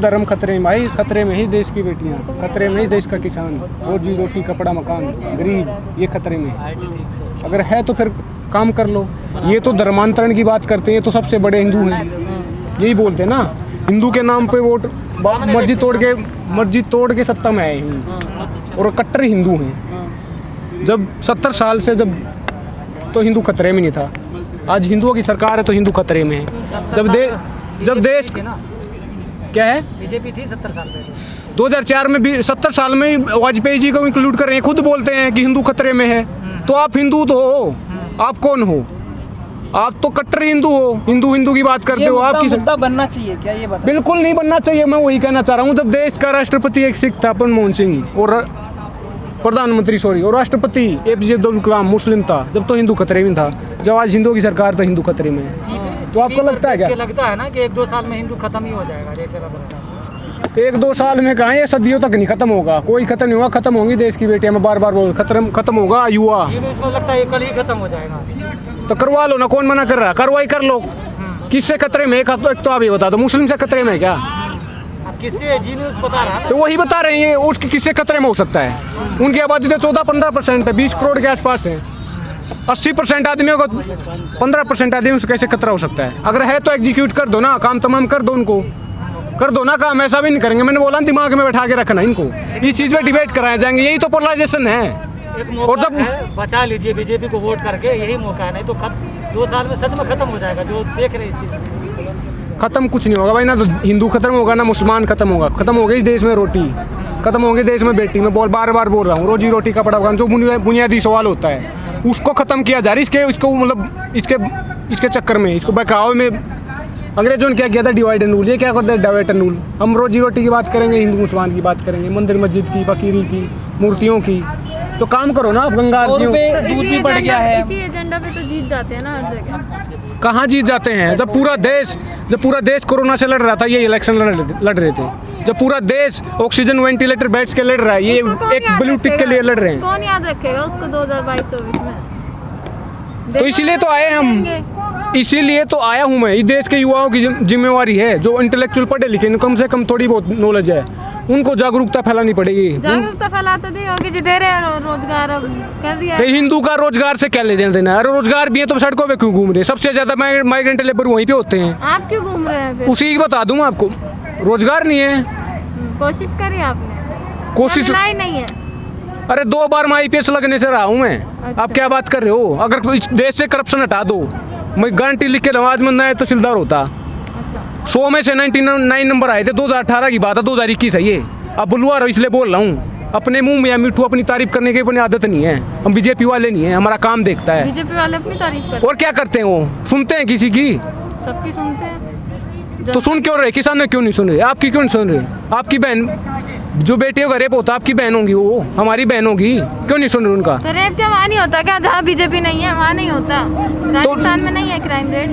धर्म खतरे में, भाई खतरे में ही देश की बेटियां, खतरे में ही देश का किसान, रोजी रोटी कपड़ा मकान, गरीब, ये खतरे में। अगर है तो फिर काम कर लो। ये तो धर्मांतरण की बात करते हैं, तो सबसे बड़े हिंदू हैं, यही बोलते हैं ना, हिंदू के नाम पे वोट, मर्जी तोड़ के सत्ता में आए हैं और कट्टर हिंदू हैं। जब 70 साल से जब तो हिंदू खतरे में नहीं था, आज हिंदुओं की सरकार है तो हिंदू खतरे में है। जब देश क्या है, बीजेपी थी 70 साल पहले, 2004 में भी 70 साल में वाजपेयी जी को इंक्लूड कर रहे हैं, खुद बोलते हैं कि हिंदू खतरे में है। तो आप हिंदू तो हो, आप कौन हो? आप तो कट्टर हिंदू हो, हिंदू की बात करते हो। आप मुद्दा बनना चाहिए क्या, ये बात? बिल्कुल नहीं बनना चाहिए, मैं वही कहना चाह रहा हूँ। जब देश का राष्ट्रपति एक सिख था, मनमोहन सिंह, और प्रधानमंत्री और राष्ट्रपति APJ अब्दुल कलाम मुस्लिम था, जब तो हिंदू खतरे में था। जब आज हिंदुओं की सरकार तो हिंदू खतरे में है। तो आपको लगता है क्या? लगता है ना कि 1-2 साल में हिंदू खत्म ही हो जाएगा जैसे 1-2 साल में कहाँ, ये सदियों तक नहीं खत्म होगा, कोई खत्म नहीं होगा। खत्म होंगी देश की बेटियां, मैं बार बार बोल, खत्म होगा युवा। लगता है कल ही खत्म हो जाएगा। तो करवा लो ना, कौन मना कर रहा है? कार्रवाई कर लो। किससे खतरे में? एक तो आप ये बता दो, मुस्लिम से खतरे में क्या? किससे? जी न्यूज़ बता रहा है तो वही बता रहे हैं, उसके किससे खतरे में हो सकता है? उनकी आबादी तो 14-15% है, 20 करोड़ के आसपास है। 80% आदमियों को 15% आदमियों से कैसे खतरा हो सकता है? अगर है तो एग्जीक्यूट कर दो ना, काम तमाम कर दो, उनको कर दो ना काम। ऐसा भी नहीं करेंगे, मैंने बोला दिमाग में बैठा के रखना इनको, इस चीज़ पे डिबेट कराए जाएंगे, यही तो पोलराइजेशन है। और जब बचा लीजिए बीजेपी को वोट करके, यही मौका है, नहीं तो 2 साल में सच में खत्म हो जाएगा जो देख रहे हैं स्थिति। खत्म कुछ नहीं होगा भाई, ना तो हिंदू खत्म होगा ना मुसलमान खत्म होगा। खत्म हो गई देश में रोटी, खत्म हो गई देश में बेटी। मैं बार बार बोल रहा हूँ, रोजी रोटी कपड़ा मकान जो बुनियादी सवाल होता है उसको खत्म किया जा रहा है। इसको मतलब इसके चक्कर में, इसको बहकावे में अंग्रेजों ने क्या किया था, डिवाइड एंड रूल। ये क्या करते हैं, डिवाइड एंड रूल। हम रोजी रोटी की बात करेंगे, हिंदू मुसलमान की बात करेंगे, मंदिर मस्जिद की, फकीरी की, मूर्तियों की। तो काम करो ना आप, गंगा आरतियों पे दूध भी बढ़ गया है। इसी एजेंडा पे तो जीत जाते हैं ना हर जगह। कहाँ जीत जाते हैं? जब पूरा देश कोरोना से लड़ रहा था, ये इलेक्शन लड़ रहे थे। जब पूरा देश ऑक्सीजन वेंटिलेटर बेड्स के लड़ रहा है, ये एक ब्लू टिक के लिए लड़ रहे हैं। कौन याद रखेगा उसको 2022-24 में? तो इसीलिए तो आए हम, इसीलिए तो आया हूँ मैं। इस देश के युवाओं की जिम्मेवारी है, जो इंटेलेक्चुअल पढ़े लिखे, कम से कम थोड़ी बहुत नॉलेज है, उनको जागरूकता फैलानी पड़ेगी। जागरूकता फैलाते थे योगी जी, दे रहे हैं रोजगार, अब कर दिया। हिंदू का रोजगार से क्या लेना देना? अरे रोजगार भी है तो सड़कों पे क्यों घूम रहे? सबसे ज्यादा माइग्रेंट लेबर वहीं पे होते हैं। आप क्यों घूम रहे हैं फिर? उसी की बता दूं आपको, रोजगार नहीं है। कोशिश करी आपने? कोशिश नहीं है। अरे 2 बार मैं IPS लगने से रहा हूँ मैं। अच्छा। आप क्या बात कर रहे हो? अगर इस देश से करप्शन हटा दो, मैं गारंटी लिख के आज में नया तहसीलदार होता। 100 में से 99 नंबर आए थे। 2018 की बात है, 2021 है ये। अब बुलवा रहा हूँ इसलिए बोल रहा हूँ। अपने मुंह में या मिठू अपनी तारीफ करने की अपनी आदत नहीं है। हम बीजेपी वाले नहीं है, हमारा काम देखता है। बीजेपी वाले अपनी तारीफ करते हैं। और क्या करते हैं वो? सुनते हैं किसी की? सबकी सुनते हैं। तो सुन क्यों रहे? किसान क्यों नहीं सुन रहे? आपकी क्यों नहीं सुन रहे? आपकी बहन जो बेटियों का रेप होता, आपकी बहन होगी, वो हमारी बहन होगी, क्यों नहीं सुन रहे उनका? तो रेप क्या वहाँ नहीं होता क्या? जहाँ बीजेपी नहीं है वहाँ नहीं होता? राजस्थान में नहीं है क्राइम रेट?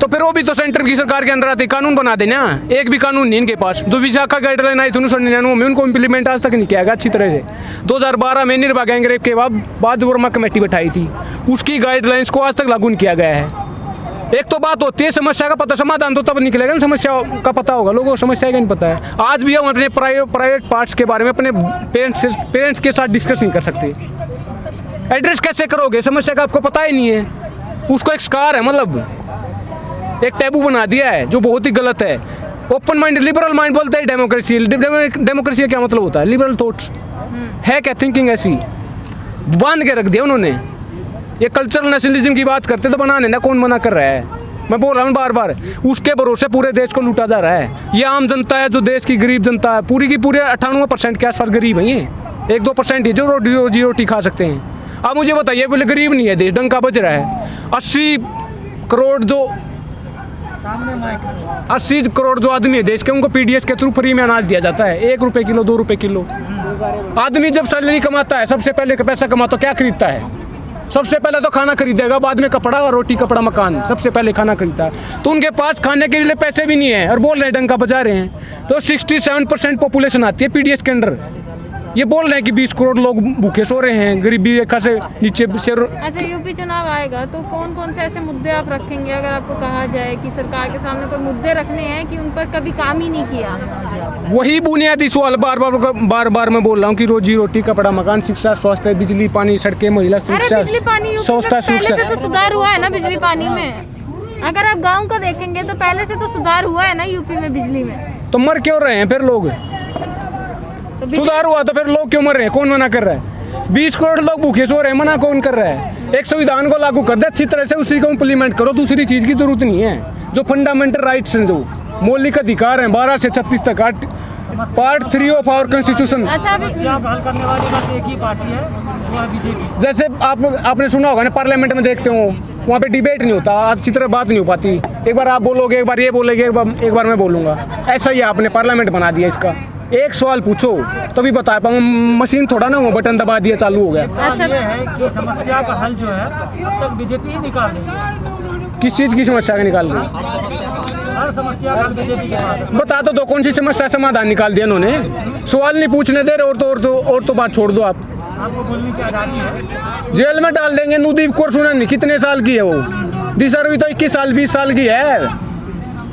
तो फिर वो भी तो सेंटर की सरकार के अंदर आते, कानून बना देना। एक भी कानून नहीं इनके पास। जो विशाखा गाइडलाइन आई थी 1999 में, उनको इम्प्लीमेंट आज तक नहीं किया गया अच्छी तरह से। 2012 में निर्भया गैंग रेप के बाद वर्मा कमेटी बैठाई थी, उसकी गाइडलाइंस को आज तक लागू नहीं किया गया है। एक तो बात होती है समस्या का पता, समाधान तो तब निकलेगा ना, समस्या का पता होगा। लोगों को समस्या का नहीं पता है। आज भी हम अपने प्राइवेट पार्ट्स के बारे में अपने पेरेंट्स के साथ डिस्कस नहीं कर सकते। एड्रेस कैसे करोगे? समस्या का आपको पता ही नहीं है। उसको एक स्कार है, मतलब एक टैबू बना दिया है, जो बहुत ही गलत है। ओपन माइंड, लिबरल माइंड बोलते हैं डेमोक्रेसी। डेमोक्रेसी का क्या मतलब होता है? लिबरल थॉट्स है क्या? थिंकिंग ऐसी बांध के रख दिया उन्होंने। ये कल्चरल नेशनलिज्म की बात करते तो बनाने ना, कौन मना कर रहा है? मैं बोल रहा हूँ बार बार, उसके भरोसे पूरे देश को लूटा जा रहा है। ये आम जनता है, जो देश की गरीब जनता है, पूरी की पूरी 98% के आसपास गरीब है। ये 1-2% ही जो रोजी रोटी खा सकते हैं। अब मुझे बताइए, बोले गरीब नहीं है देश, डंका बज रहा है। 80 करोड़ जो आदमी है देश के, उनको PDS के थ्रू फ्री में अनाज दिया जाता है। 1 रुपये किलो, 2 रुपये किलो। आदमी जब सैलरी कमाता है, सबसे पहले पैसा कमाता, क्या खरीदता है? सबसे पहले तो खाना खरीदेगा, बाद में कपड़ा और रोटी, कपड़ा मकान, सबसे पहले खाना खरीदता है। तो उनके पास खाने के लिए पैसे भी नहीं है और बोल रहे हैं डंका बजा रहे हैं। तो 67% पॉपुलेशन आती है PDS के अंडर। ये बोल रहे हैं कि 20 करोड़ लोग भूखे सो रहे हैं, गरीबी रेखा से नीचे से। अच्छा, यूपी चुनाव आएगा तो कौन कौन से ऐसे मुद्दे आप रखेंगे? अगर आपको कहा जाए कि सरकार के सामने कोई मुद्दे रखने हैं कि उन पर कभी काम ही नहीं किया। वही बुनियादी सवाल बार बार मैं बोल रहा हूँ कि रोजी रोटी, कपड़ा, मकान, शिक्षा, स्वास्थ्य, बिजली, पानी, सड़कें, महिला अरे बिजली सुरक्षा, पानी यूपी में स्वच्छता, पहले से सुरक्षा। तो सुधार हुआ है ना बिजली पानी में। अगर आप गाँव का देखेंगे तो पहले से तो सुधार हुआ है ना यूपी में बिजली में। तो मर क्यों रहे हैं फिर लोग? तो सुधार हुआ तो फिर लोग क्यों मर रहे हैं? कौन मना कर रहा है? 20 करोड़ लोग भूखे सो रहे हैं, मना कौन कर रहा है? एक संविधान को लागू कर दे अच्छी तरह से, उसी को इम्प्लीमेंट करो। दूसरी चीज की जरूरत नहीं है। जो फंडामेंटल राइट्स हैं, जो मौलिक अधिकार हैं 12 से 36 तक, पार्ट 3 ऑफ आवर कॉन्स्टिट्यूशन। अच्छा, अभी समस्या को हल करने वाली बस एक ही पार्टी है, वो है बीजेपी। जैसे आपने सुना होगा ना, पार्लियामेंट में देखते हो वहाँ पे डिबेट नहीं होता, अच्छी तरह बात नहीं हो पाती। एक बार आप बोलोगे, एक बार ये बोलेंगे, एक बार मैं बोलूँगा। ऐसा ही आपने पार्लियामेंट बना दिया इसका। एक सवाल पूछो तभी बता पाऊँ, मशीन थोड़ा ना, वो बटन दबा दिया चालू हो गया। सवाल ये है कि समस्या का हल जो है अब तक बीजेपी ही निकाल रही है। किस चीज़ की समस्या का निकाल रही? हर समस्या का बीजेपी के पास है। बता दो कौन सी समस्या समाधान निकाल दिया उन्होंने? सवाल नहीं पूछने दे रहे, और तो बात छोड़ दो। आपको बोलने की आज़ादी है। जेल में डाल देंगे। नुदीप कौर सुना नहीं, कितने साल की है वो? दिशा रवि तो 21 साल 20 साल की है।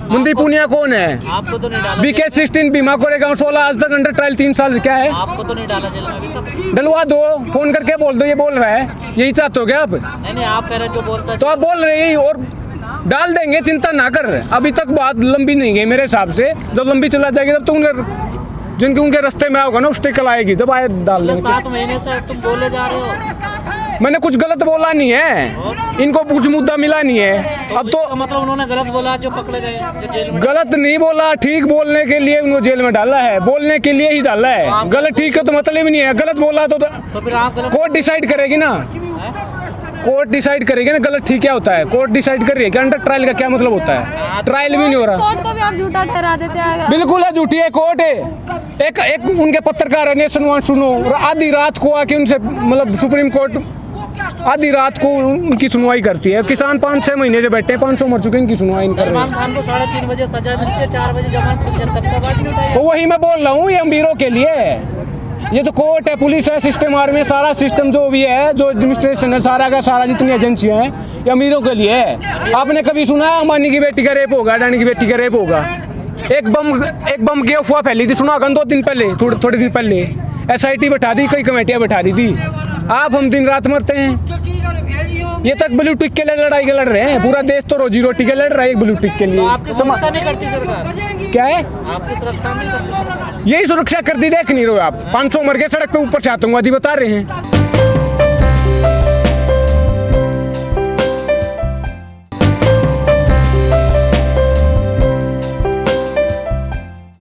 मुंदी पुनिया कौन है? आपको तो नहीं डाला। बीके 16 बीमा कोरेगांव 16 आज तक अंडर ट्रायल 3 साल। क्या है? आपको तो नहीं डाला जेल में अभी तक। डलवा दो, फोन करके बोल दो ये बोल रहा है। यही चाहते हो क्या आप? नहीं, आप कह रहे जो बोलता है तो आप बोल रहे हैं और डाल देंगे, चिंता ना कर। अभी तक बात लंबी नहीं गई मेरे हिसाब से। जब लंबी चला जाएगी तब तो उनके रास्ते में आओगा ना, उस्टिकल आएगी तब आए डाल देंगे। 7 महीने से तुम बोले जा रहे हो। मैंने कुछ गलत बोला नहीं है, इनको कुछ मुद्दा मिला नहीं है। अब तो मतलब उन्होंने गलत बोला जो पकड़े गए, जो जेल में। गलत नहीं बोला, ठीक बोलने के लिए उनको जेल में डाला है, बोलने के लिए ही डाला है। गलत ठीक है तो मतलब ही नहीं है। गलत बोला तो फिर आप गलत। कोर्ट डिसाइड करेगी ना, कोर्ट डिसाइड करेगी ना गलत ठीक क्या होता है। कोर्ट डिसाइड कर रही है कि अंडर ट्रायल का क्या मतलब होता है। ट्रायल भी नहीं हो रहा। कोर्ट को भी आप झूठा ठहरा देते हैं। बिल्कुल है, झूठी है कोर्ट है। एक उनके पत्रकार है नेशन वन सुनो, आधी रात को आके उनसे मतलब सुप्रीम कोर्ट आधी रात को उनकी सुनवाई करती है। किसान 5-6 महीने से बैठे हैं, 500 मर चुके हैं, इनकी सुनवाई नहीं कर रही। सलमान खान को 3:30 बजे सजा मिलती है, 4 बजे जमानत मिलती है, तब तक आवाज नहीं उठाई। तो वही मैं बोल रहा हूँ, ये अमीरों के लिए है। ये तो कोर्ट है, पुलिस है, सिस्टम आर्मी, सारा सिस्टम जो भी है, जो एडमिनिस्ट्रेशन है, सारा का सारा जितनी एजेंसियां हैं, ये अमीरों के लिए है। आपने कभी सुना अंबानी की बेटी का रेप होगा, अडानी की बेटी का रेप होगा? एक बम की अफवाह फैली थी, सुना होगा 2 दिन पहले, थोड़े दिन पहले। SIT बैठा दी, कई कमेटियां बैठा दी थी। आप हम दिन रात मरते हैं। ये तक ब्लू टिक के लिए लड़ाई के लड़ रहे हैं। पूरा देश तो रोजी रोटी के लड़ रहा है एक ब्लू टिक के लिए। आपकी सुरक्षा नहीं करती सरकार? क्या है? आपकी सुरक्षा नहीं करती सरकार? यही सुरक्षा कर दी, देख नहीं रहे हो आप? 500 मर गए सड़क पे, ऊपर से आतंकवादी बता रहे हैं।